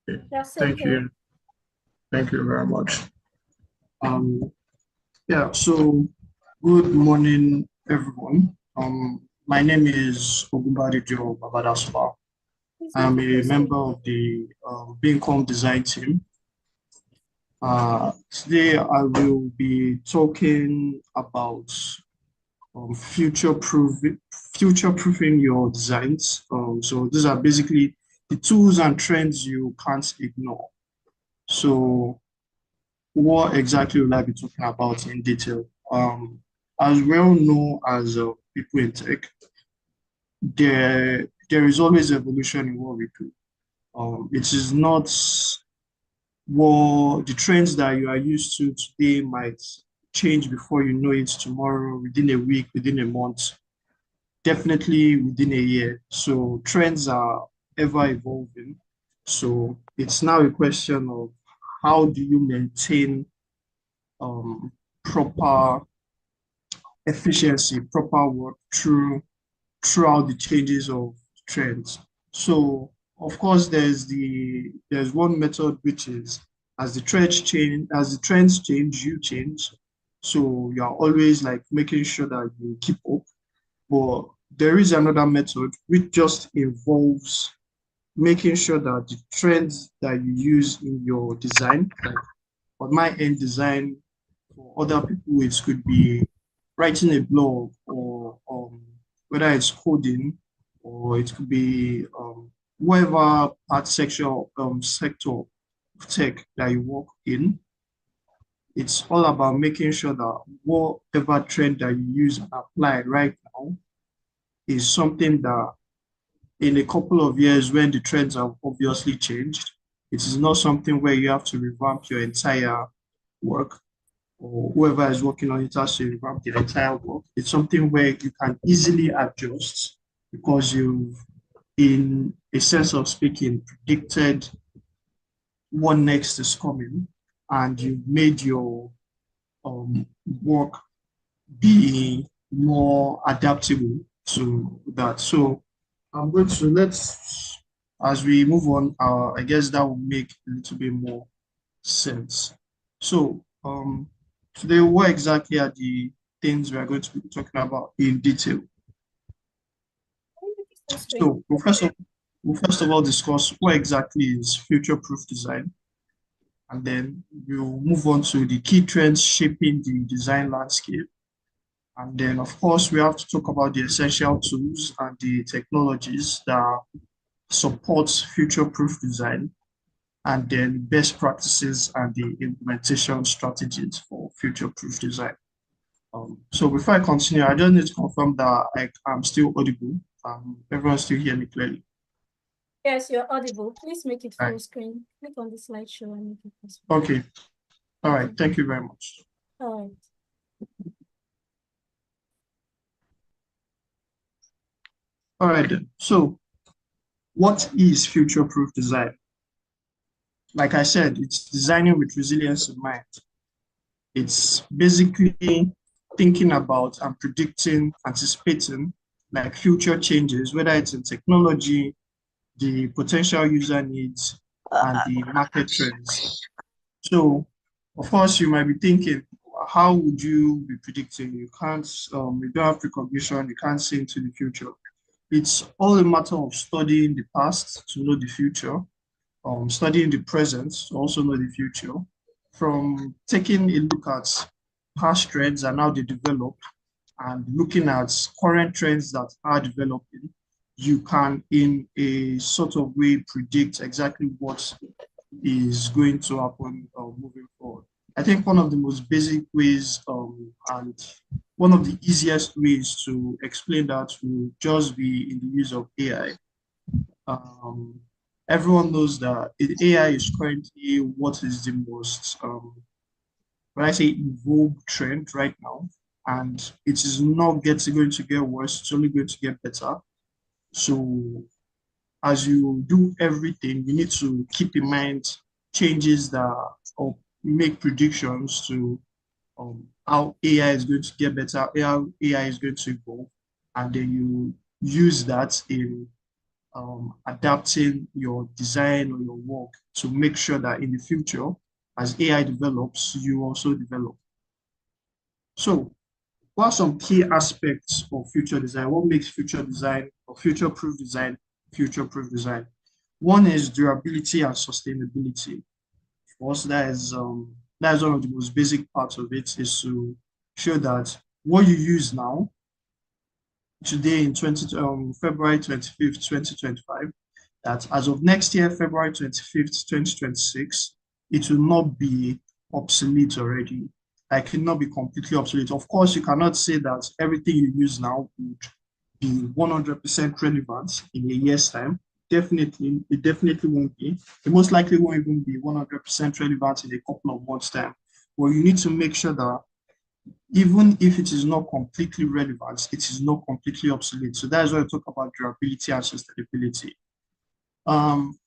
Okay. Yeah, same Thank here. you. Thank you very much. Um, yeah, so good morning, everyone. My name is Ogunbadijo Babadaspa. Please make I'm it full a member screen. of the Beacom design team. Today, I will be talking about future-proofing your designs. So these are basically the tools and trends you can't ignore. So what exactly will I be talking about in detail? As we all know, as people in tech, there is always evolution in what we do. It is not what the trends that you are used to today might change before you know it tomorrow, within a week, within a month, definitely within a year. So trends are ever evolving. So it's now a question of how do you maintain um, proper efficiency, proper work throughout the changes of trends. So of course there's one method which is as the trends change, you change. So you're always like making sure that you keep up. But there is another method which just involves making sure that the trends that you use in your design, like on my end design, for other people, it could be writing a blog or whether it's coding or it could be whatever sector of tech that you work in. It's all about making sure that whatever trend that you use and apply right now is something that in a couple of years when the trends have obviously changed, it is not something where you have to revamp your entire work or whoever is working on it has to revamp the entire work. It's something where you can easily adjust because you've, in a sense of speaking, predicted what next is coming and you've made your um, work be more adaptable to that. So I'm going to as we move on, I guess that will make a little bit more sense. So today, what exactly are the things we are going to be talking about in detail? Can you make it full screen? So we'll first of all discuss what exactly is future-proof design, and then we'll move on to the key trends shaping the design landscape. And then, of course, we have to talk about the essential tools and the technologies that support future-proof design, and then best practices and the implementation strategies for future-proof design. So before I continue, I just need to confirm that I'm still audible. Everyone still hear me clearly. Yes, you're audible. Please make it Right. full screen. Click on the slideshow and make it full screen. Okay. All right. Okay. Thank you very much. All right. All right then. So what is future-proof design? Like I said, it's designing with resilience in mind. It's basically thinking about and predicting, anticipating like future changes, whether it's in technology, the potential user needs, and the market trends. So, of course, you might be thinking, how would you be predicting? You don't have precognition, you can't see into the future. It's all a matter of studying the past to know the future, studying the present to also know the future, from taking a look at past trends and how they develop, and looking at current trends that are developing, you can, in a sort of way, predict exactly what is going to happen moving forward. I think one of the most basic ways and one of the easiest ways to explain that will just be in the use of AI. Um, Everyone knows that AI is currently what is the most, when I say in vogue trend right now, and it is not going to get worse, it's only going to get better. So as you do everything, you need to keep in mind changes that or make predictions to how AI is going to get better, how AI is going to evolve, and then you use that in adapting your design or your work to make sure that in the future, as AI develops, you also develop. So what are some key aspects of future design? What makes future design or future-proof design future-proof design? One is durability and sustainability. For us, that is one of the most basic parts of it, is to show that what you use now, today in February 25th, 2025, that as of next year, February 25th, 2026, it will not be obsolete already. Like, it will not be completely obsolete. Of course, you cannot say that everything you use now would be 100% relevant in a year's time. Definitely, it definitely won't be. It most likely won't even be 100% relevant in a couple of months' time. But you need to make sure that even if it is not completely relevant, it is not completely obsolete. So that is why I talk about durability and sustainability.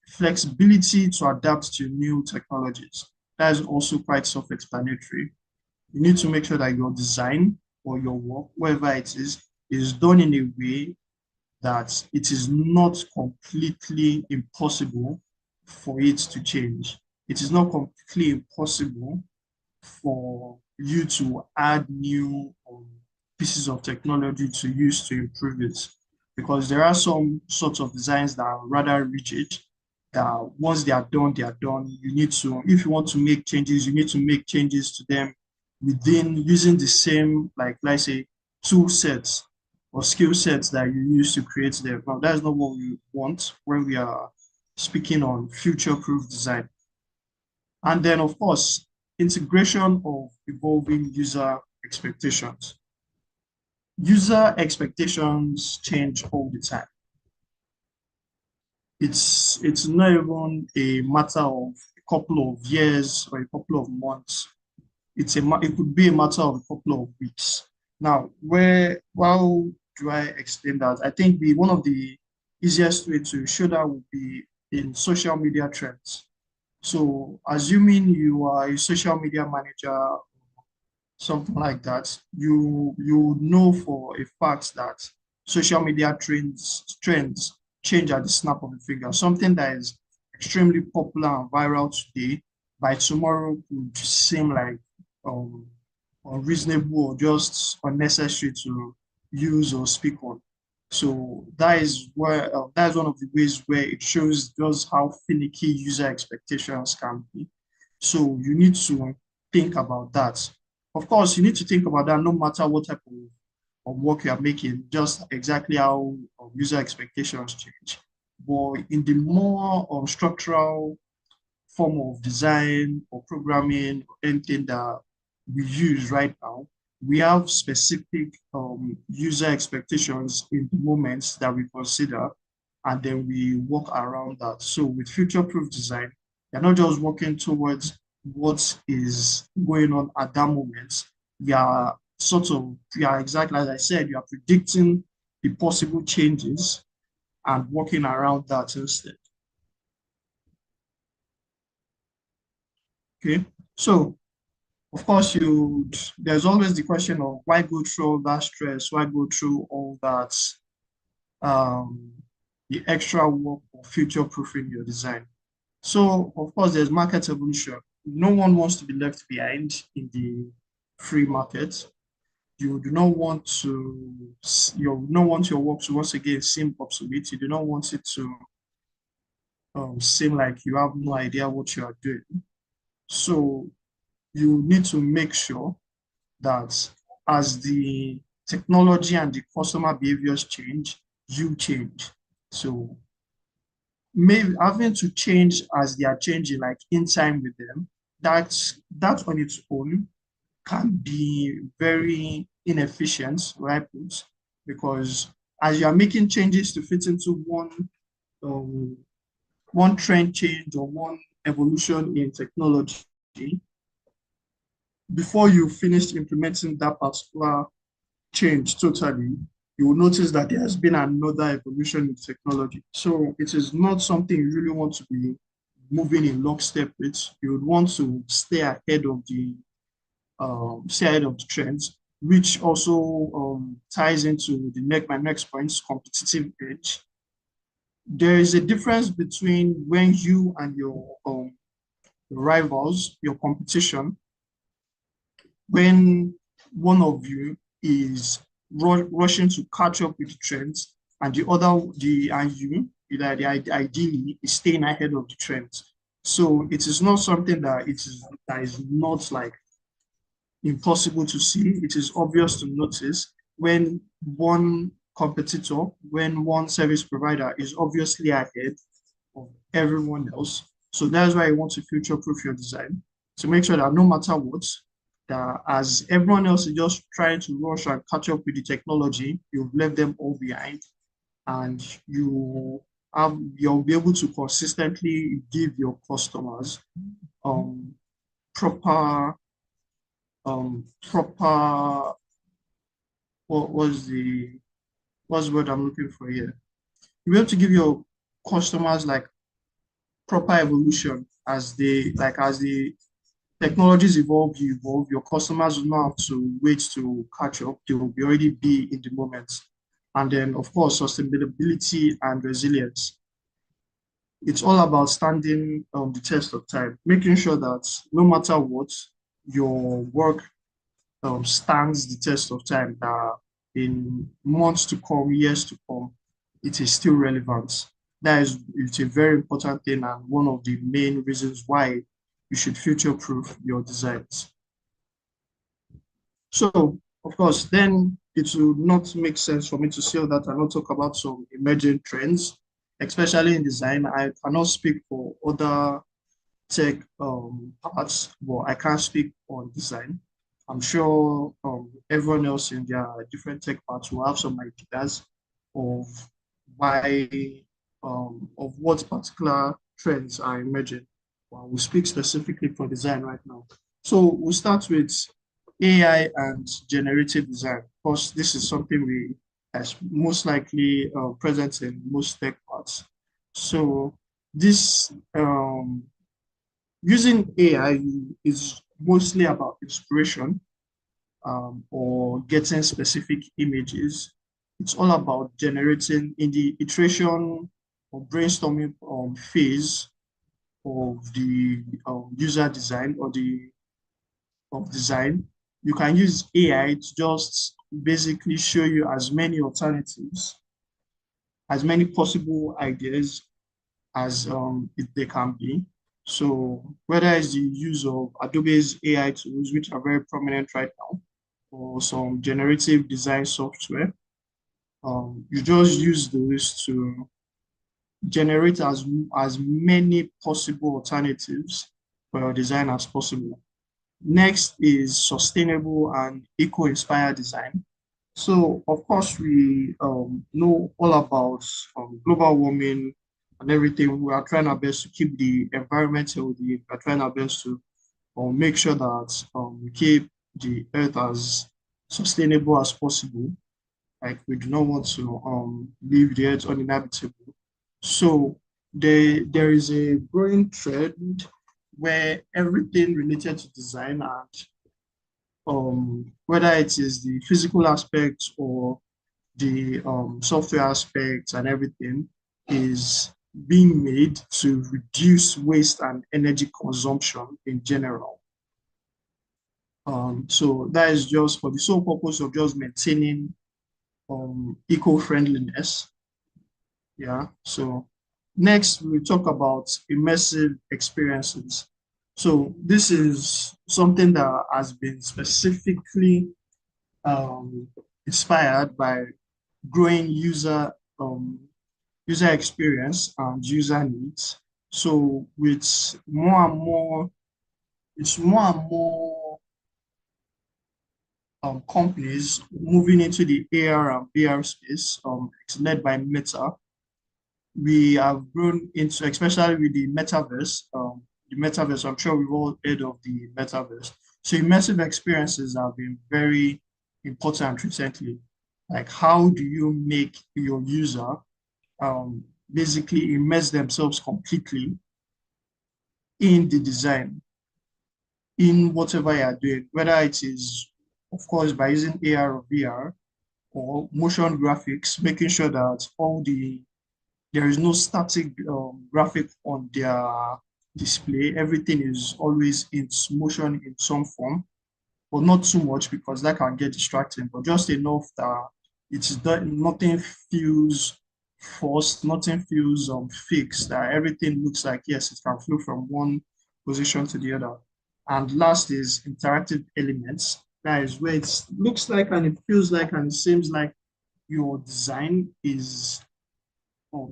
Flexibility to adapt to new technologies. That is also quite self-explanatory. You need to make sure that your design or your work, whatever it is done in a way that it is not completely impossible for it to change. It is not completely impossible for you to add new pieces of technology to use to improve it. Because there are some sorts of designs that are rather rigid, that once they are done, they are done. You need to, if you want to make changes, you need to make changes to them within using the same, like, let's say, tool sets or skill sets that you use to create them. Now, that's not what we want when we are speaking on future-proof design. And then, of course, integration of evolving user expectations. User expectations change all the time. It's not even a matter of a couple of years or a couple of months. It could be a matter of a couple of weeks. Now, how do I explain that? I think one of the easiest way to show that would be in social media trends. So assuming you are a social media manager, something like that, you know for a fact that social media trends change at the snap of a finger. Something that is extremely popular and viral today, by tomorrow could seem like unreasonable or just unnecessary to use or speak on. So that is one of the ways where it shows just how finicky user expectations can be. So you need to think about that. Of course, you need to think about that no matter what type of work you are making, just exactly how user expectations change. But in the more structural form of design or programming or anything that we use right now, we have specific user expectations in the moments that we consider, and then we work around that. So with future-proof design, you're not just working towards what is going on at that moment. You are exactly as I said, you are predicting the possible changes and working around that instead. Okay, so of course, there's always the question of why go through all that stress, why go through all that, um, the extra work of future-proofing your design. So, of course, there's market evolution. No one wants to be left behind in the free market. You do not want your work to once again seem obsolete. You do not want it to seem like you have no idea what you are doing. So you need to make sure that as the technology and the customer behaviors change, you change. So maybe having to change as they are changing, like in time with them, that on its own can be very inefficient, right? Because as you are making changes to fit into um, one trend change or one evolution in technology, before you finish implementing that particular change totally, you will notice that there has been another evolution in technology. So it is not something you really want to be moving in lockstep with. You would want to stay ahead of the trends, which also ties into my next point, competitive edge. there is a difference between when you and your rivals, your competition, when one of you is rushing to catch up with the trends, and the other, ideally is staying ahead of the trends. So it is not something that is not like impossible to see. It is obvious to notice when one service provider is obviously ahead of everyone else. So that's why you want to future-proof your design to make sure that no matter what, that as everyone else is just trying to rush and catch up with the technology, you've left them all behind, and you'll be able to consistently give your customers um, proper proper what was the what's the word I'm looking for here? You'll be able to give your customers like proper evolution as the technologies evolve, you evolve, your customers will not have to wait to catch up. They will be already be in the moment. And then of course, sustainability and resilience. It's all about standing the test of time, making sure that no matter what, your work stands the test of time, that in months to come, years to come, it is still relevant. It's a very important thing and one of the main reasons why you should future-proof your designs. So, of course, then it would not make sense for me to say that and not talk about some emerging trends, especially in design. I cannot speak for other tech parts, but I can't speak on design. I'm sure everyone else in their different tech parts will have some ideas of why of what particular trends are emerging. Well, we'll speak specifically for design right now. So we'll start with AI and generative design, because this is something we as most likely present in most tech parts. So this using AI is mostly about inspiration or getting specific images. It's all about generating in the iteration or brainstorming phase of the user design or the of design. You can use AI to just basically show you as many alternatives, as many possible ideas as they can be. So whether it's the use of Adobe's AI tools, which are very prominent right now, or some generative design software, you just use those to generate as many possible alternatives for your design as possible. Next is sustainable and eco-inspired design. So, of course, we know all about global warming and everything. We are trying our best to keep the environment healthy. We are trying our best to make sure that we keep the earth as sustainable as possible. Like we do not want to leave the earth uninhabitable. So there is a growing trend where everything related to design and whether it is the physical aspects or the software aspects and everything is being made to reduce waste and energy consumption in general. So that is just for the sole purpose of just maintaining eco-friendliness. Yeah, so next we talk about immersive experiences. So this is something that has been specifically um, inspired by growing user experience and user needs. So with more and more, it's more and more companies moving into the AR and VR space. It's led by Meta. We have grown into, especially with the metaverse. I'm sure we've all heard of the metaverse. So immersive experiences have been very important recently. Like, how do you make your user basically immerse themselves completely in the design, in whatever you are doing, whether it is, of course, by using AR or VR or motion graphics, making sure that all the there is no static graphic on their display. Everything is always in motion in some form, but not too much because that can get distracting, but just enough that it's that nothing feels forced, nothing feels fixed, that everything looks like, yes, it can flow from one position to the other. And last is interactive elements. That is where it looks like and it feels like and it seems like your design is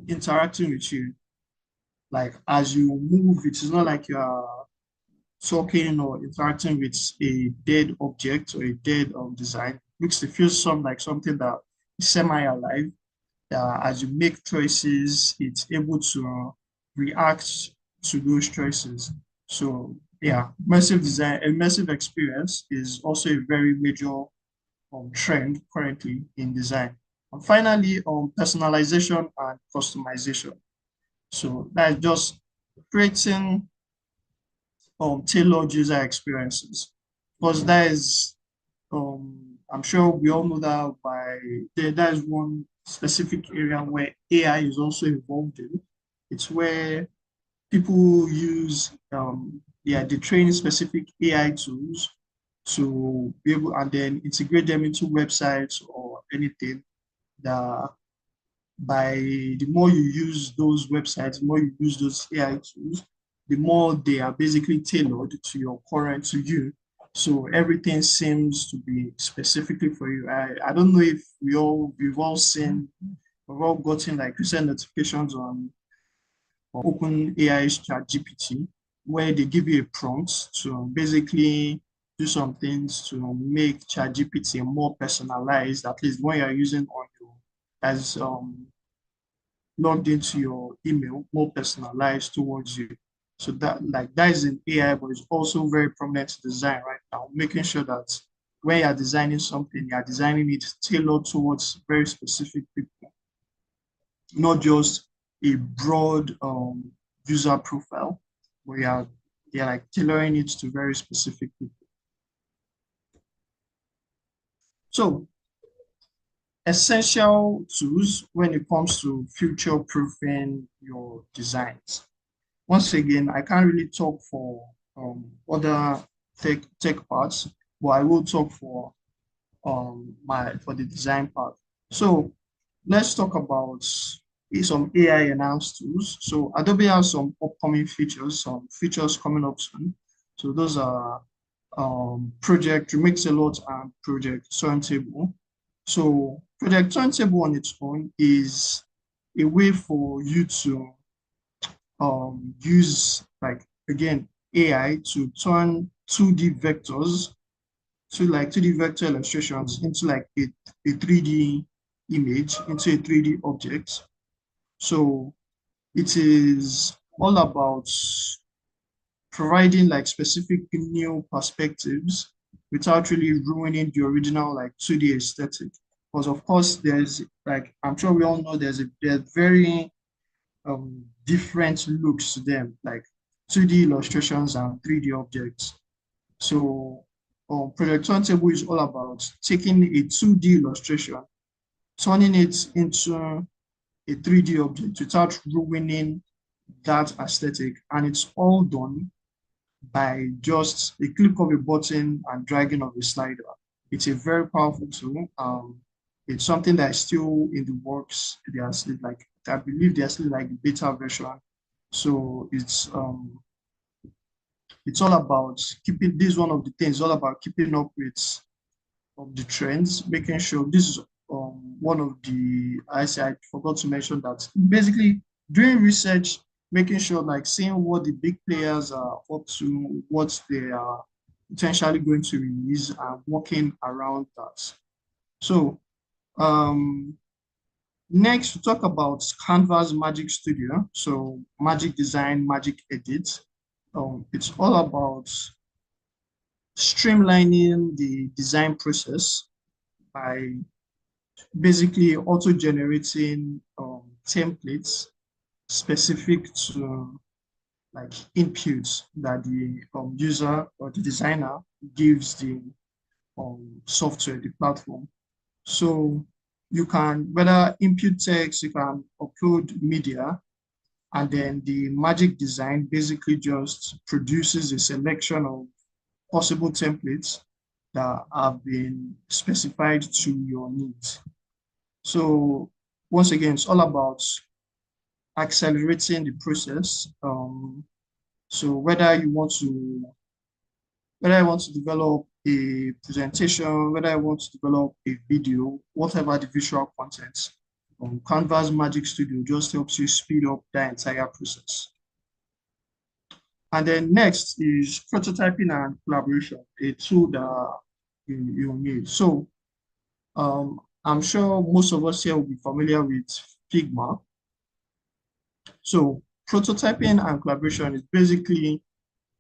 interacting with you. Like as you move, it is not like you are talking or interacting with a dead object or a dead design. It feels like something that is semi-alive. As you make choices, it's able to react to those choices. So yeah, immersive design, immersive experience is also a very major trend currently in design. And finally, personalization and customization. So that's just creating tailored user experiences. Because that is, I'm sure we all know that that is one specific area where AI is also involved in. It's where people use, they train specific AI tools to be able and then integrate them into websites or anything that by the more you use those websites, the more you use those AI tools, the more they are basically tailored to your current, to you. So everything seems to be specifically for you. I don't know if we've all seen, we've all gotten like recent notifications on OpenAI's ChatGPT, where they give you a prompt to basically do some things to make ChatGPT more personalized, at least when you're using on your as logged into your email, more personalized towards you. So that is in AI, but it's also very prominent in design right now, making sure that when you're designing something, you're designing it tailored towards very specific people, not just a broad user profile, where you're like tailoring it to very specific people. So essential tools when it comes to future proofing your designs. Once again, I can't really talk for other tech parts, but I will talk for for the design part. So let's talk about some AI enhanced tools. So Adobe has some upcoming features, some features coming up soon. So those are Project Remix-a-Lot and Project Turntable. So Project Turntable on its own is a way for you to use like again AI to turn 2D vectors to like 2D vector illustrations into like a 3D image, into a 3D object. So it is all about providing like specific new perspectives without really ruining the original like 2D aesthetic. Because of course there's like I'm sure we all know there's very different looks to them, like 2D illustrations and 3D objects. So Project Turntable is all about taking a 2D illustration, turning it into a 3D object without ruining that aesthetic. And it's all done by just a click of a button and dragging of a slider. It's a very powerful tool. It's something that is still in the works. They are still like, I believe they are still like beta version. So it's all about keeping this one of the things, all about keeping up with the trends, making sure this is one of the I forgot to mention that basically doing research, making sure like seeing what the big players are up to, what they are potentially going to release and working around that. So next we talk about Canva's Magic Studio. So Magic Design, Magic Edit. It's all about streamlining the design process by basically auto-generating templates specific to like inputs that the user or the designer gives the software, the platform. So you can whether input text, you can upload media, and then the Magic Design basically just produces a selection of possible templates that have been specified to your needs. So once again, it's all about accelerating the process. So whether I want to develop a presentation, whether I want to develop a video, whatever the visual content, Canvas Magic Studio just helps you speed up the entire process. And then next is prototyping and collaboration, a tool that you need. So I'm sure most of us here will be familiar with Figma. So prototyping and collaboration is basically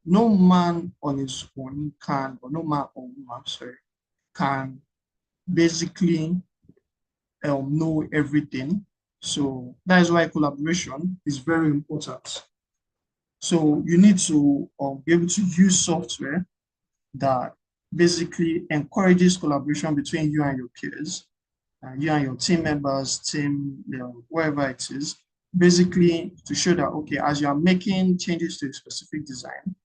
no man on his own can, or no man or woman, sorry, can basically know everything. So that is why collaboration is very important. So you need to be able to use software that basically encourages collaboration between you and your peers, you and your team members, team, wherever it is, basically to show that, okay, as you are making changes to a specific design,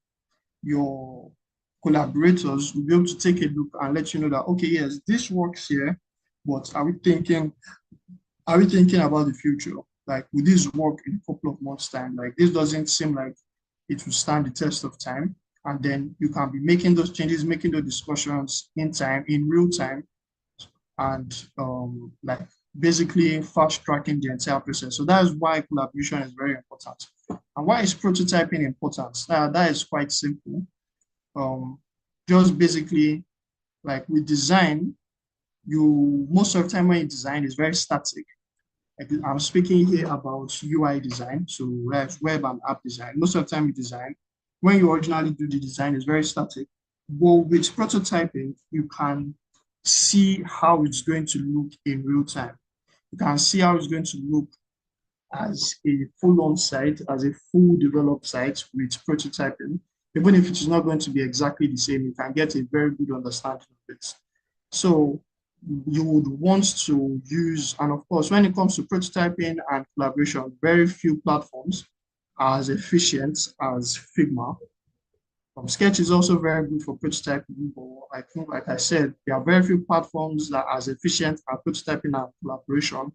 your collaborators will be able to take a look and let you know that, okay, yes, this works here, but are we thinking about the future? Like, will this work in a couple of months' time? Like, this doesn't seem like it will stand the test of time. And then you can be making those changes, making those discussions in real time, and like basically fast tracking the entire process. So that is why collaboration is very important. And why is prototyping important? That is quite simple. Just basically, like with design, most of the time when you design is very static. Like I'm speaking here about UI design, so web and app design. Most of the time you design, when you originally do the design, is very static. But with prototyping, you can see how it's going to look in real time. You can see how it's going to look as a full-on site, as a full developed site with prototyping. Even if it is not going to be exactly the same, you can get a very good understanding of it. So you would want to use, and of course, when it comes to prototyping and collaboration, very few platforms are as efficient as Figma. Sketch is also very good for prototyping, but I think, like I said, there are very few platforms that are as efficient at prototyping and collaboration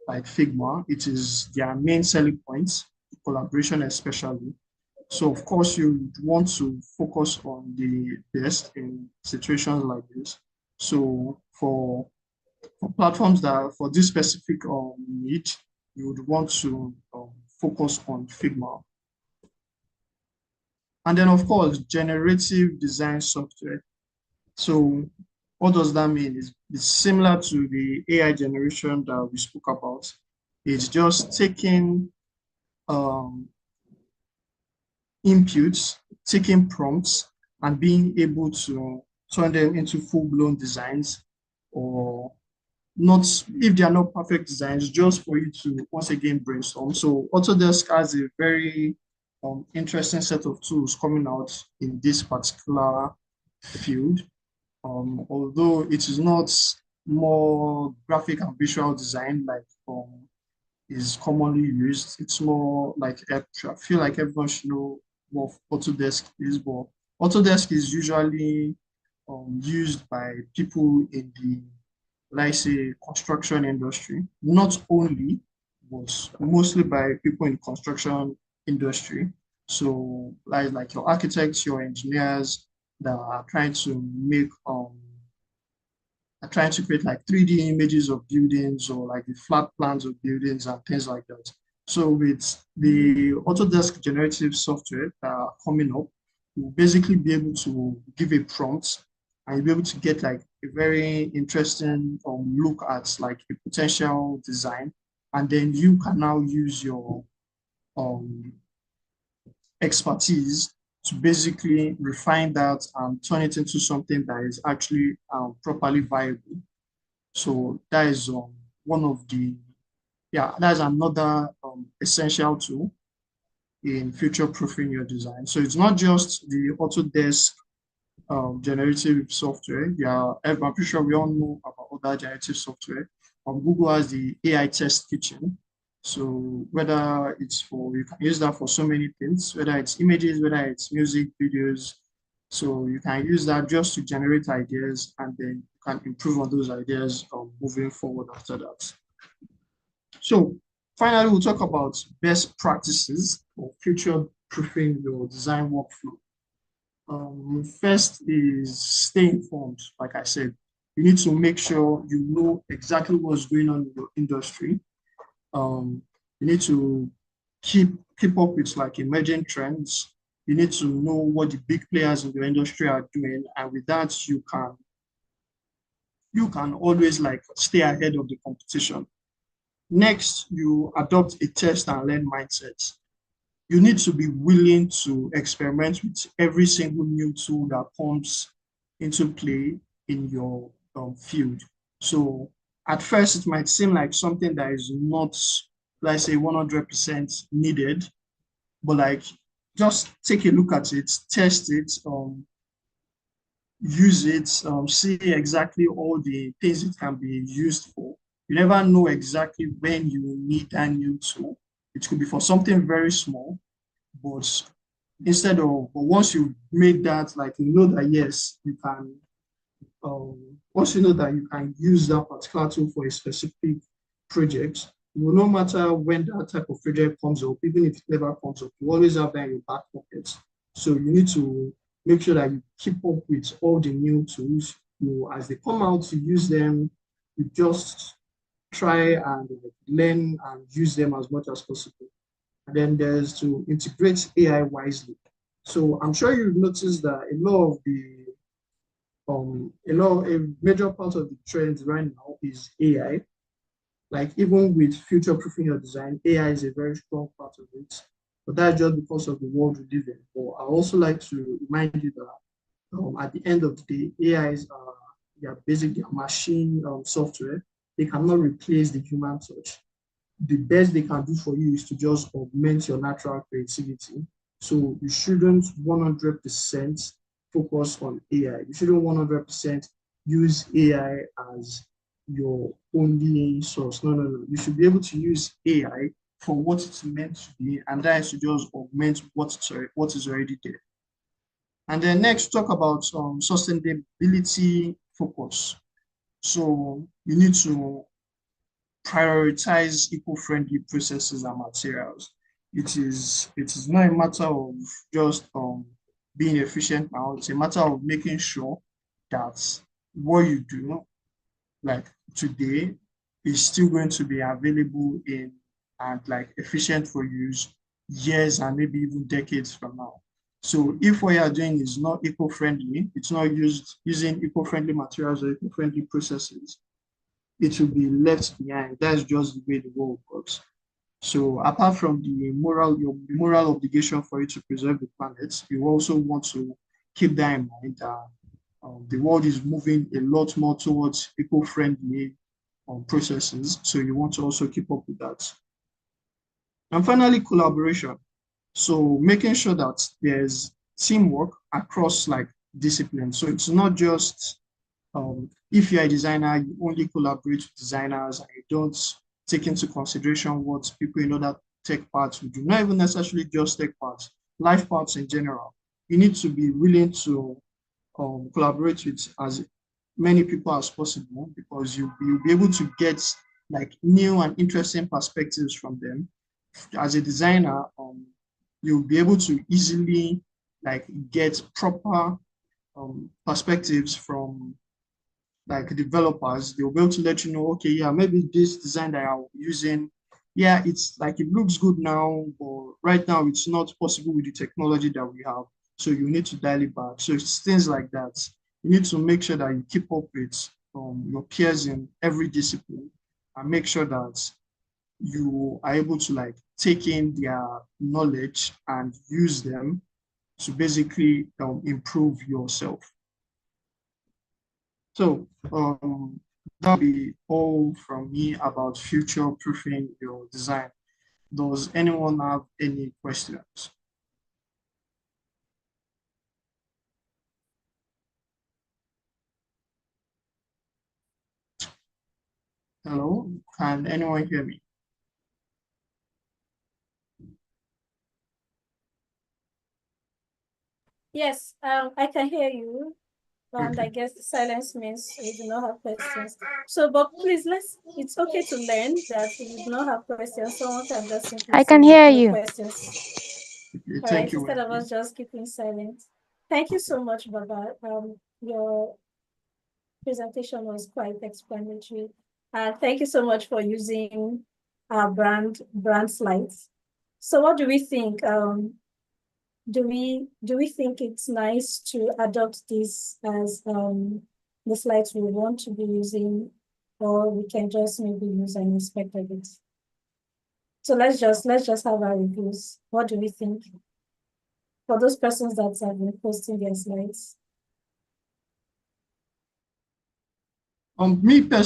like Figma. It is their main selling points, collaboration especially. So of course, you want to focus on the best in situations like this. So for platforms that for this specific need, you would want to focus on Figma. And then of course, generative design software. So what does that mean? It's similar to the AI generation that we spoke about. It's just taking inputs, taking prompts, and being able to turn them into full-blown designs, or not, if they are not perfect designs, just for you to once again brainstorm. So Autodesk has a very interesting set of tools coming out in this particular field. Although it is not more graphic and visual design like is commonly used, it's more like, I feel like everyone should know what Autodesk is, but Autodesk is usually used by people in the, let's say, construction industry, not only, but mostly by people in the construction industry. So like your architects, your engineers that are trying to make are trying to create like 3D images of buildings, or like the flat plans of buildings and things like that. So with the Autodesk generative software that are coming up, you'll basically be able to give a prompt, and you'll be able to get like a very interesting look at like a potential design. And then you can now use your expertise to basically refine that and turn it into something that is actually properly viable. So that is one of the, that's another essential tool in future-proofing your design. So it's not just the Autodesk generative software. I'm pretty sure we all know about other generative software. Google has the AI test kitchen. So whether it's for, you can use that for so many things, whether it's images, whether it's music, videos. So you can use that just to generate ideas, and then you can improve on those ideas moving forward after that. So finally, we'll talk about best practices for future proofing your design workflow. First is stay informed. Like I said, you need to make sure you know exactly what's going on in your industry. You need to keep up with like emerging trends. You need to know what the big players in the industry are doing, and with that, you can always like stay ahead of the competition. Next, you adopt a test and learn mindset. You need to be willing to experiment with every single new tool that comes into play in your field. So at first, it might seem like something that is not, let's say, 100% needed, but like just take a look at it, test it, use it, see exactly all the things it can be used for. You never know exactly when you need that new tool. It could be for something very small, but but once you've made that, like you know that yes, you can, once you know that you can use that particular tool for a specific project, no matter when that type of project comes up, even if it never comes up, you always have that in your back pocket. So you need to make sure that you keep up with all the new tools. As they come out, you use them, you just try and learn and use them as much as possible. And then there's to integrate AI wisely. So I'm sure you've noticed that a major part of the trend right now is AI. Like even with future proofing your design, AI is a very strong part of it. But that's just because of the world we live in. But I also like to remind you that at the end of the day, AIs are, they are basically machine software. They cannot replace the human touch. The best they can do for you is to just augment your natural creativity. So you shouldn't 100% focus on AI. You shouldn't 100% use AI as your only source. No, no, no. You should be able to use AI for what it's meant to be, and that is to just augment what is already there. And then next, talk about sustainability focus. So you need to prioritize eco-friendly processes and materials. It is not a matter of just being efficient now. It's a matter of making sure that what you do, like today, is still going to be available in and like efficient for use years and maybe even decades from now. So if what you are doing is not eco-friendly, it's not using eco-friendly materials or eco-friendly processes, it will be left behind. That's just the way the world works. So apart from your moral obligation for you to preserve the planet, you also want to keep that in mind that the world is moving a lot more towards eco-friendly processes. So you want to also keep up with that. And finally, collaboration. So making sure that there's teamwork across like disciplines. So it's not just if you're a designer, you only collaborate with designers and you don't take into consideration what people in other tech parts would do, not even necessarily just tech parts, life parts in general. You need to be willing to collaborate with as many people as possible because you'll be able to get like new and interesting perspectives from them. As a designer, you'll be able to easily like get proper perspectives from like developers. They'll be able to let you know, okay, yeah, maybe this design that I'm using, yeah, it's like it looks good now, but right now it's not possible with the technology that we have. So you need to dial it back. So it's things like that. You need to make sure that you keep up with your peers in every discipline and make sure that you are able to like take in their knowledge and use them to basically improve yourself. So that'll be all from me about future proofing your design. Does anyone have any questions? Hello, can anyone hear me? Yes, I can hear you. And I Okay. guess the silence means we do not have questions. So, but please, it's okay to learn that if you do not have questions, someone can just simply I say can hear no you. questions. Okay, All thank right, you, instead of Wendy. us just keeping silent. Thank you so much, Baba. Your presentation was quite explanatory. Thank you so much for using our brand slides. So what do we think? Do we think it's nice to adopt this as the slides we want to be using, or we can just maybe use an aspect of it? So let's just have our reviews. What do we think for those persons that have been posting their slides? Me personally.